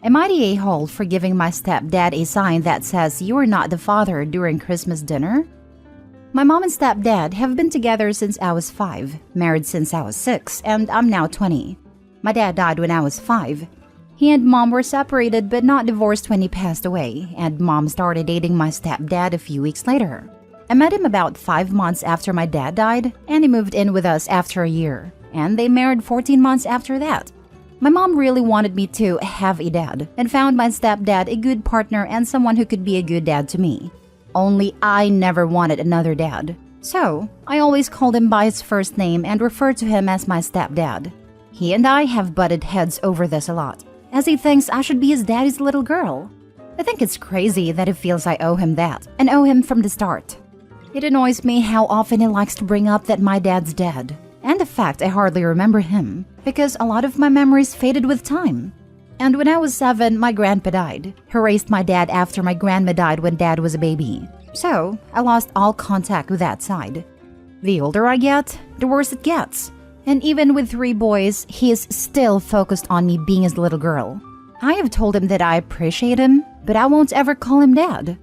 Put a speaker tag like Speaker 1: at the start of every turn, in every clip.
Speaker 1: Am I the a-hole for giving my stepdad a sign that says you are not the father during Christmas dinner? My mom and stepdad have been together since I was 5, married since I was 6, and I'm now 20. My dad died when I was 5. He and mom were separated but not divorced when he passed away, and mom started dating my stepdad a few weeks later. I met him about 5 months after my dad died, and he moved in with us after a year, and they married 14 months after that. My mom really wanted me to have a dad, and found my stepdad a good partner and someone who could be a good dad to me. Only I never wanted another dad. So, I always called him by his first name and referred to him as my stepdad. He and I have butted heads over this a lot, as he thinks I should be his daddy's little girl. I think it's crazy that he feels I owe him that, and owe him from the start. It annoys me how often he likes to bring up that my dad's dead, and the fact I hardly remember him, because a lot of my memories faded with time. And when I was 7, my grandpa died, who raised my dad after my grandma died when dad was a baby. So, I lost all contact with that side. The older I get, the worse it gets. And even with 3 boys, he is still focused on me being his little girl. I have told him that I appreciate him, but I won't ever call him dad.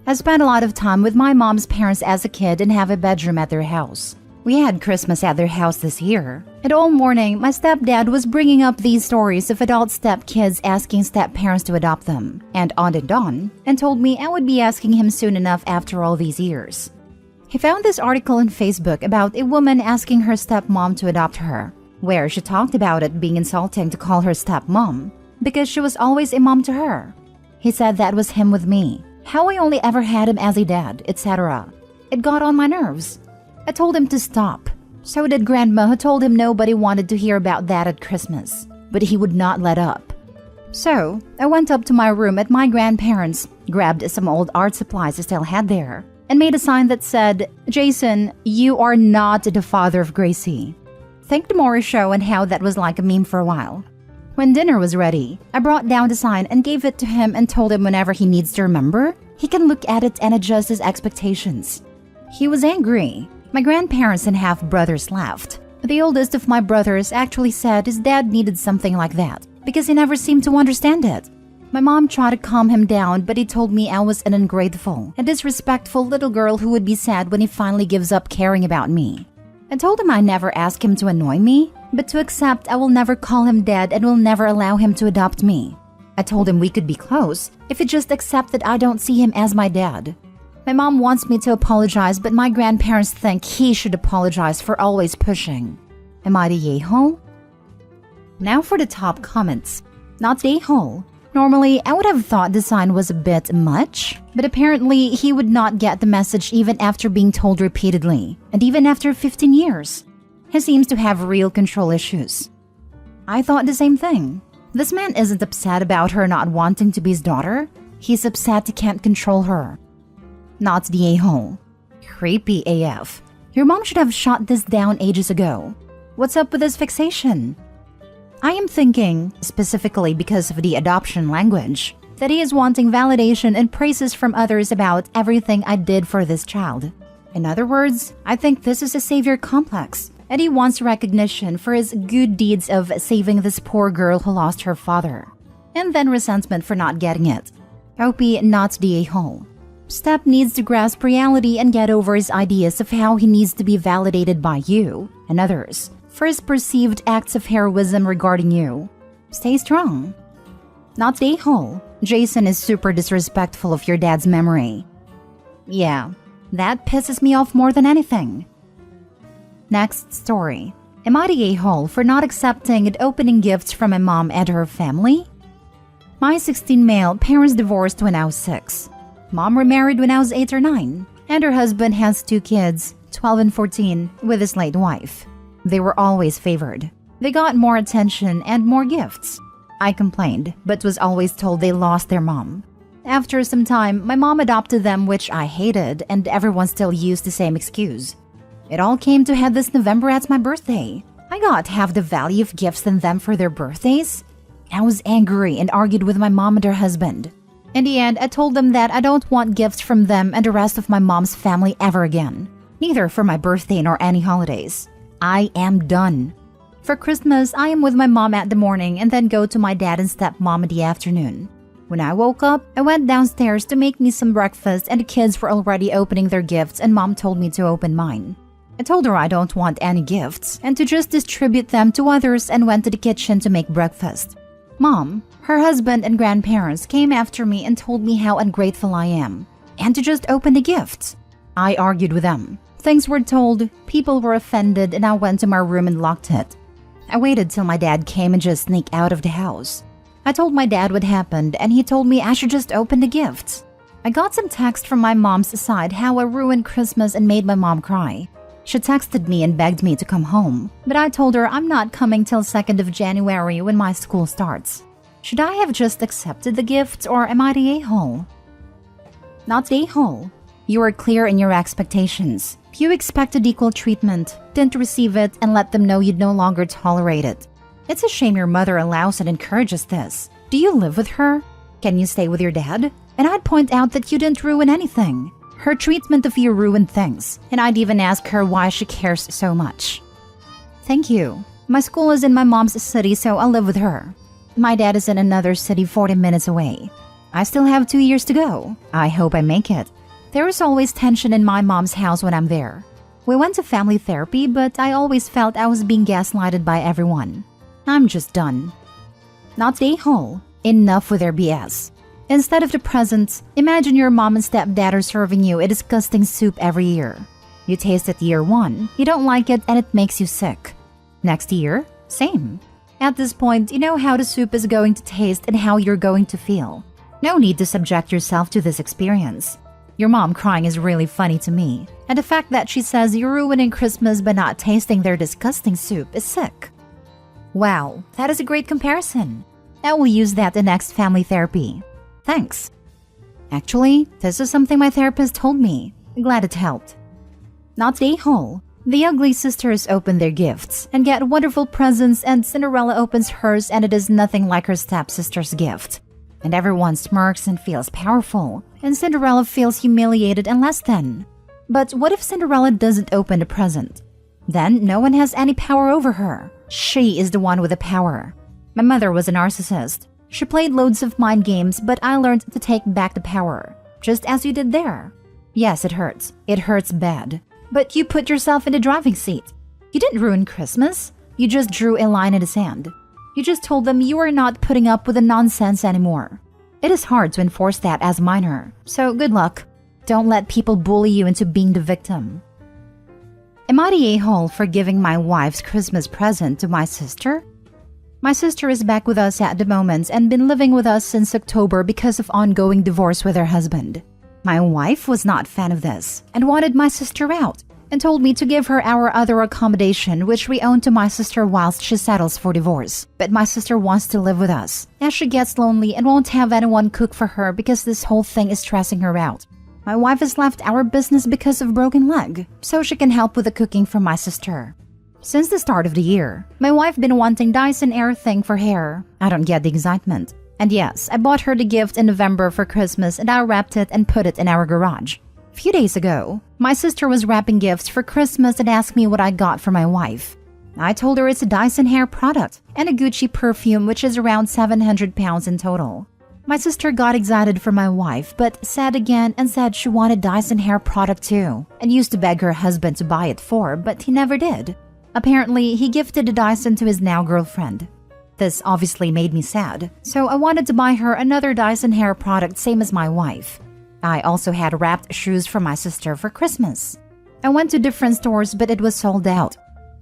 Speaker 1: I spent a lot of time with my mom's parents as a kid and have a bedroom at their house. We had Christmas at their house this year, and all morning my stepdad was bringing up these stories of adult stepkids asking stepparents to adopt them, and on, and told me I would be asking him soon enough after all these years. He found this article on Facebook about a woman asking her stepmom to adopt her, where she talked about it being insulting to call her stepmom, because she was always a mom to her. He said that was him with me, how I only ever had him as a dad, etc. It got on my nerves. I told him to stop. So did Grandma, who told him nobody wanted to hear about that at Christmas, but he would not let up. So, I went up to my room at my grandparents', grabbed some old art supplies I still had there, and made a sign that said, "Jason, you are not the father of Gracie." Thank the Morris show and how that was like a meme for a while. When dinner was ready, I brought down the sign and gave it to him and told him whenever he needs to remember, he can look at it and adjust his expectations. He was angry. My grandparents and half-brothers laughed. The oldest of my brothers actually said his dad needed something like that because he never seemed to understand it. My mom tried to calm him down, but he told me I was an ungrateful and disrespectful little girl who would be sad when he finally gives up caring about me. I told him I never asked him to annoy me, but to accept I will never call him dad and will never allow him to adopt me. I told him we could be close if he just accepted I don't see him as my dad. My mom wants me to apologize, but my grandparents think he should apologize for always pushing. Am I the a-hole? Now for the top comments. Not the a-hole. Normally, I would have thought the sign was a bit much, but apparently he would not get the message even after being told repeatedly, and even after 15 years. He seems to have real control issues. I thought the same thing. This man isn't upset about her not wanting to be his daughter. He's upset he can't control her. Not the a-hole. Creepy AF. Your mom should have shot this down ages ago. What's up with this fixation? I am thinking, specifically because of the adoption language, that he is wanting validation and praises from others about everything I did for this child. In other words, I think this is a savior complex, and he wants recognition for his good deeds of saving this poor girl who lost her father, and then resentment for not getting it. OP, not the a-hole. Step needs to grasp reality and get over his ideas of how he needs to be validated by you and others for his perceived acts of heroism regarding you. Stay strong. Not the a-hole. Jason is super disrespectful of your dad's memory. Yeah, that pisses me off more than anything. Next story. Am I the a-hole for not accepting and opening gifts from my mom and her family? My 16 male parents divorced when I was 6. Mom remarried when I was 8 or 9, and her husband has 2 kids, 12 and 14, with his late wife. They were always favored. They got more attention and more gifts. I complained, but was always told they lost their mom. After some time, my mom adopted them, which I hated, and everyone still used the same excuse. It all came to head this November at my birthday. I got half the value of gifts than them for their birthdays. I was angry and argued with my mom and her husband. In the end, I told them that I don't want gifts from them and the rest of my mom's family ever again. Neither for my birthday nor any holidays. I am done. For Christmas, I am with my mom at the morning and then go to my dad and stepmom in the afternoon. When I woke up, I went downstairs to make me some breakfast and the kids were already opening their gifts and mom told me to open mine. I told her I don't want any gifts and to just distribute them to others and went to the kitchen to make breakfast. Mom, her husband and grandparents came after me and told me how ungrateful I am and to just open the gifts. I argued with them. Things were told, people were offended, and I went to my room and locked it. I waited till my dad came and just sneaked out of the house. I told my dad what happened and he told me I should just open the gifts. I got some text from my mom's side how I ruined Christmas and made my mom cry. She texted me and begged me to come home, but I told her I'm not coming till 2nd of January when my school starts. Should I have just accepted the gifts or am I the a-hole? Not the a-hole. You were clear in your expectations. You expected equal treatment, didn't receive it, and let them know you'd no longer tolerate it. It's a shame your mother allows and encourages this. Do you live with her? Can you stay with your dad? And I'd point out that you didn't ruin anything. Her treatment of you ruined things, and I'd even ask her why she cares so much. Thank you. My school is in my mom's city, so I'll live with her. My dad is in another city 40 minutes away. I still have 2 years to go. I hope I make it. There is always tension in my mom's house when I'm there. We went to family therapy, but I always felt I was being gaslighted by everyone. I'm just done. Not the a-hole. Enough with their BS. Instead of the presents, imagine your mom and stepdad are serving you a disgusting soup every year. You taste it year 1, you don't like it, and it makes you sick. Next year, same. At this point, you know how the soup is going to taste and how you're going to feel. No need to subject yourself to this experience. Your mom crying is really funny to me, and the fact that she says you're ruining Christmas by not tasting their disgusting soup is sick. Wow, that is a great comparison. I will use that in next family therapy. Thanks. Actually, this is something my therapist told me. Glad it helped. Not the a-hole. The ugly sisters open their gifts and get wonderful presents, and Cinderella opens hers and it is nothing like her stepsister's gift. And everyone smirks and feels powerful, and Cinderella feels humiliated and less than. But what if Cinderella doesn't open the present? Then no one has any power over her. She is the one with the power. My mother was a narcissist. She played loads of mind games, but I learned to take back the power, just as you did there. Yes, it hurts. It hurts bad. But you put yourself in the driving seat. You didn't ruin Christmas. You just drew a line in the sand. You just told them you are not putting up with the nonsense anymore. It is hard to enforce that as a minor, so good luck. Don't let people bully you into being the victim. Am I the a-hole for giving my wife's Christmas present to my sister? My sister is back with us at the moment and been living with us since October because of ongoing divorce with her husband. My wife was not a fan of this and wanted my sister out and told me to give her our other accommodation, which we own, to my sister whilst she settles for divorce. But my sister wants to live with us as she gets lonely and won't have anyone cook for her because this whole thing is stressing her out. My wife has left our business because of broken leg, so she can help with the cooking for my sister. Since the start of the year, my wife been wanting Dyson Air thing for hair. I don't get the excitement. And yes, I bought her the gift in November for Christmas and I wrapped it and put it in our garage. A few days ago, my sister was wrapping gifts for Christmas and asked me what I got for my wife. I told her it's a Dyson hair product and a Gucci perfume, which is around 700 pounds in total. My sister got excited for my wife, but sad again and said she wanted Dyson hair product too, and used to beg her husband to buy it for, but he never did. Apparently, he gifted the Dyson to his now girlfriend. This obviously made me sad, so I wanted to buy her another Dyson hair product same as my wife. I also had wrapped shoes for my sister for Christmas. I went to different stores, but it was sold out.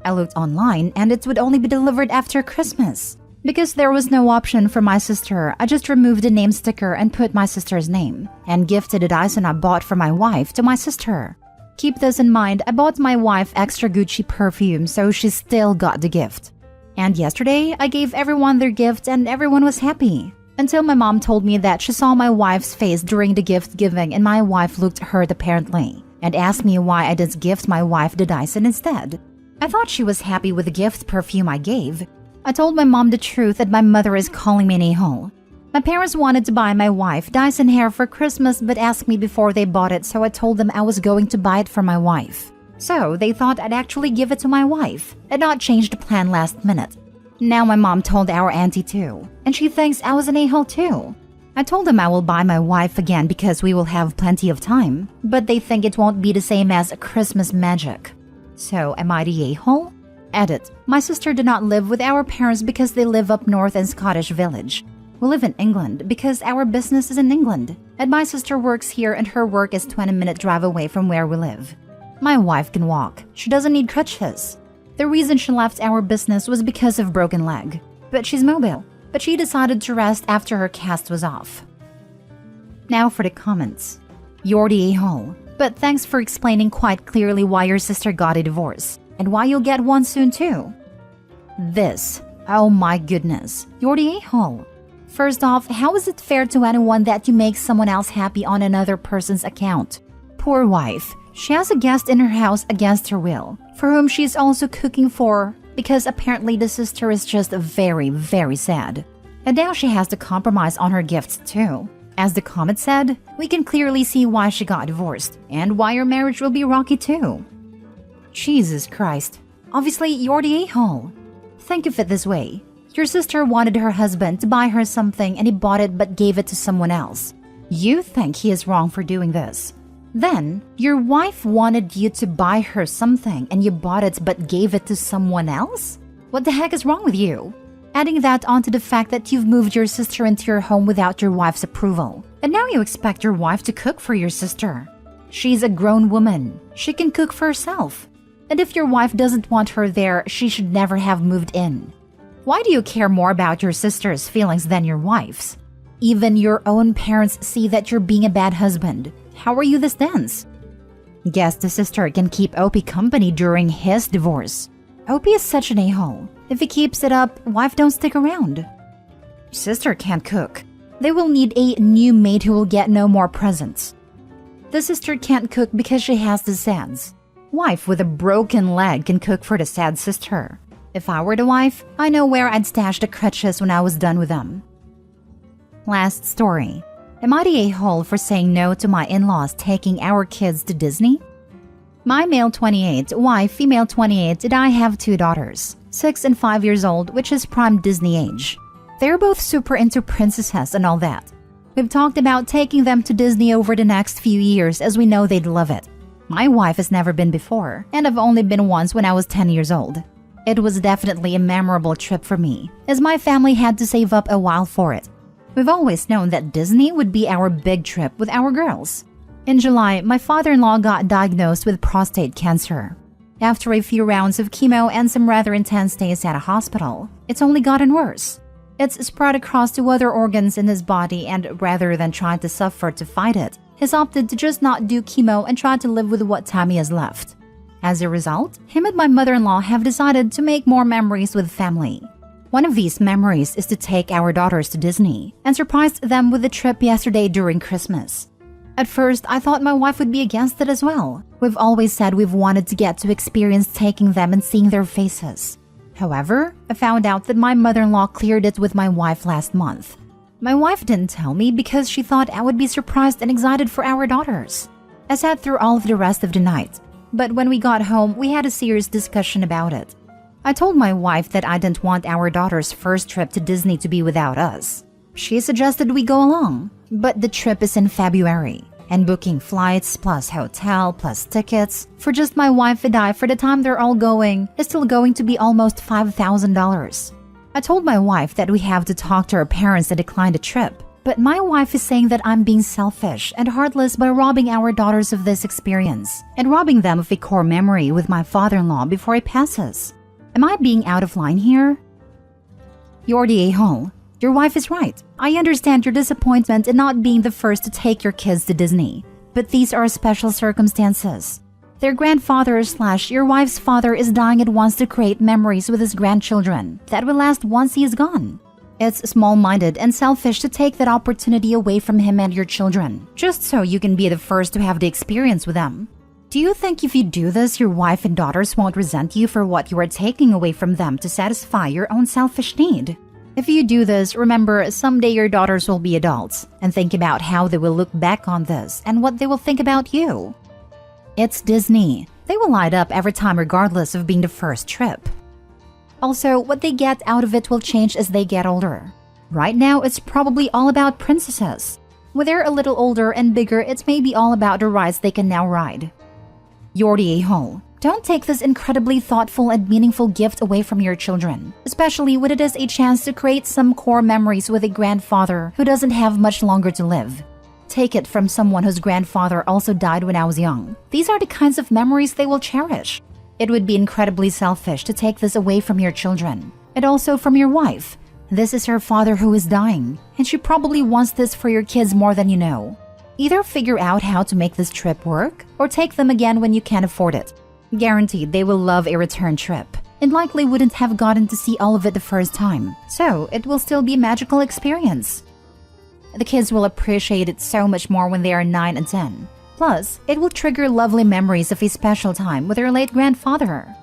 Speaker 1: I looked online and it would only be delivered after Christmas. Because there was no option for my sister, I just removed the name sticker and put my sister's name, and gifted the Dyson I bought for my wife to my sister. Keep this in mind, I bought my wife extra Gucci perfume, so she still got the gift. And yesterday, I gave everyone their gift and everyone was happy. Until my mom told me that she saw my wife's face during the gift giving and my wife looked hurt apparently, and asked me why I didn't gift my wife the Dyson instead. I thought she was happy with the gift perfume I gave. I told my mom the truth and my mother is calling me an a-hole. My parents wanted to buy my wife Dyson hair for Christmas but asked me before they bought it, so I told them I was going to buy it for my wife. So they thought I'd actually give it to my wife and not change the plan last minute. Now my mom told our auntie too, and she thinks I was an a-hole too. I told them I will buy my wife again because we will have plenty of time, but they think it won't be the same as Christmas magic. So am I the a-hole? Edit. My sister did not live with our parents because they live up north in Scottish Village. We live in England because our business is in England, and my sister works here and her work is 20-minute drive away from where we live. My wife can walk. She doesn't need crutches. The reason she left our business was because of broken leg, but she's mobile. But she decided to rest after her cast was off. Now for the comments. You're the a-hole, but thanks for explaining quite clearly why your sister got a divorce, and why you'll get one soon too. This. Oh my goodness. You're the a-hole. First off, how is it fair to anyone that you make someone else happy on another person's account? Poor wife. She has a guest in her house against her will, for whom she is also cooking for, because apparently the sister is just very, very sad. And now she has to compromise on her gifts too. As the comment said, we can clearly see why she got divorced, and why her marriage will be rocky too. Jesus Christ. Obviously, you're the a-hole. Think of it this way. Your sister wanted her husband to buy her something and he bought it but gave it to someone else. You think he is wrong for doing this. Then, your wife wanted you to buy her something and you bought it but gave it to someone else? What the heck is wrong with you? Adding that onto the fact that you've moved your sister into your home without your wife's approval. And now you expect your wife to cook for your sister. She's a grown woman. She can cook for herself. And if your wife doesn't want her there, she should never have moved in. Why do you care more about your sister's feelings than your wife's? Even your own parents see that you're being a bad husband. How are you this dense? Guess the sister can keep Opie company during his divorce. Opie is such an a-hole. If he keeps it up, wife don't stick around. Sister can't cook. They will need a new maid who will get no more presents. The sister can't cook because she has the SADS. Wife with a broken leg can cook for the sad sister. If I were the wife, I know where I'd stash the crutches when I was done with them. Last story. Am I the a-hole for saying no to my in-laws taking our kids to Disney? My male 28, wife female 28, and I have 2 daughters, 6 and 5 years old, which is prime Disney age. They're both super into princesses and all that. We've talked about taking them to Disney over the next few years as we know they'd love it. My wife has never been before, and I've only been once when I was 10 years old. It was definitely a memorable trip for me, as my family had to save up a while for it. We've always known that Disney would be our big trip with our girls. In July, my father-in-law got diagnosed with prostate cancer. After a few rounds of chemo and some rather intense days at a hospital, it's only gotten worse. It's spread across to other organs in his body, and rather than trying to suffer to fight it, he's opted to just not do chemo and try to live with what time he has left. As a result, him and my mother-in-law have decided to make more memories with family. One of these memories is to take our daughters to Disney and surprised them with a trip yesterday during Christmas. At first, I thought my wife would be against it as well. We've always said we've wanted to get to experience taking them and seeing their faces. However, I found out that my mother-in-law cleared it with my wife last month. My wife didn't tell me because she thought I would be surprised and excited for our daughters. I sat through all of the rest of the night, but when we got home, we had a serious discussion about it. I told my wife that I didn't want our daughter's first trip to Disney to be without us. She suggested we go along, but the trip is in February, and booking flights plus hotel plus tickets for just my wife and I for the time they're all going is still going to be almost $5,000. I told my wife that we have to talk to her parents and decline the trip, but my wife is saying that I'm being selfish and heartless by robbing our daughters of this experience and robbing them of a core memory with my father-in-law before he passes. Am I being out of line here? You're the a-hole. Your wife is right. I understand your disappointment in not being the first to take your kids to Disney, but these are special circumstances. Their grandfather / your wife's father is dying and wants to create memories with his grandchildren that will last once he is gone. It's small-minded and selfish to take that opportunity away from him and your children, just so you can be the first to have the experience with them. Do you think if you do this, your wife and daughters won't resent you for what you are taking away from them to satisfy your own selfish need? If you do this, remember, someday your daughters will be adults, and think about how they will look back on this and what they will think about you. It's Disney. They will light up every time regardless of being the first trip. Also, what they get out of it will change as they get older. Right now, it's probably all about princesses. When they're a little older and bigger, it may be all about the rides they can now ride. You're the a-hole. Don't take this incredibly thoughtful and meaningful gift away from your children, especially when it is a chance to create some core memories with a grandfather who doesn't have much longer to live. Take it from someone whose grandfather also died when I was young. These are the kinds of memories they will cherish. It would be incredibly selfish to take this away from your children. And also from your wife. This is her father who is dying, and she probably wants this for your kids more than you know. Either figure out how to make this trip work, or take them again when you can afford it. Guaranteed they will love a return trip, and likely wouldn't have gotten to see all of it the first time, so it will still be a magical experience. The kids will appreciate it so much more when they are 9 and 10. Plus, it will trigger lovely memories of a special time with their late grandfather.